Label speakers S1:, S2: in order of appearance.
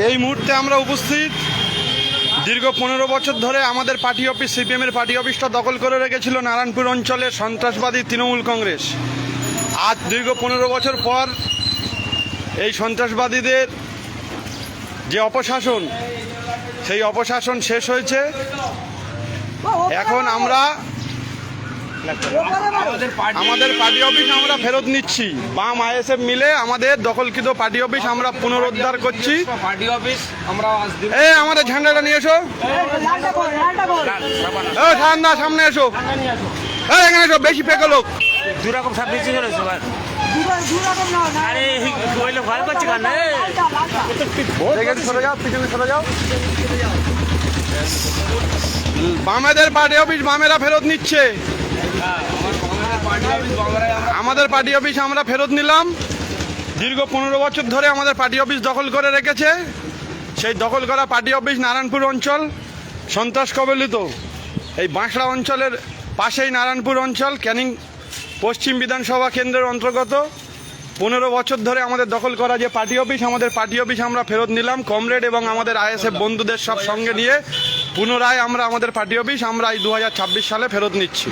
S1: এই মুহূর্তে আমরা উপস্থিত দীর্ঘ 15 বছর ধরে আমাদের পার্টি অফিস সিপিএমের পার্টি অফিসটা দখল করে রেখেছিল নারায়ণপুর অঞ্চলের সন্ত্রাসবাদী তৃণমূল কংগ্রেস। আজ দীর্ঘ 15 বছর পর এই সন্ত্রাসবাদীদের যে অপশাসন, সেই অপশাসন শেষ হয়েছে। এখন আমরা আমাদের পার্টি অফিস আমরা ফেরত নিচ্ছি। বাম আইএসএফ মিলে আমাদের দখলকৃত পার্টি অফিস আমরা পুনরুদ্ধার করছি।
S2: পার্টি অফিস আমরা
S1: এই আমাদের ঝান্ডাটা নিয়ে এসো, ঠান্ডা সামনে এসো, এখানে এসো, বেশি ফেঁকো লোক।
S2: দুরকম সব বেশি হলো সবার। আরে কইলে ভয় করছে কেন?
S1: সরে যাও, পিছনে সরে যাও। বামেদের পার্টি অফিস বামেরা ফেরত নিচ্ছে। আমাদের পার্টি অফিস আমরা ফেরত নিলাম। দীর্ঘ 15 বছর ধরে আমাদের পার্টি অফিস দখল করে রেখেছে। সেই দখল করা পার্টি অফিস নারায়ণপুর অঞ্চল সন্ত্রাস কবলিত। এই বাঁশড়া অঞ্চলের পাশেই নারায়ণপুর অঞ্চল ক্যানিং পশ্চিম বিধানসভা কেন্দ্রের অন্তর্গত। 15 বছর ধরে আমাদের দখল করা যে পার্টি অফিস, আমাদের পার্টি অফিস আমরা ফেরত নিলাম। কমরেড এবং আমাদের আইএসএফ বন্ধুদের সব সঙ্গে নিয়ে পুনরায় আমরা আমাদের পার্টি অফিস আমরা এই 2026 সালে ফেরত নিচ্ছি।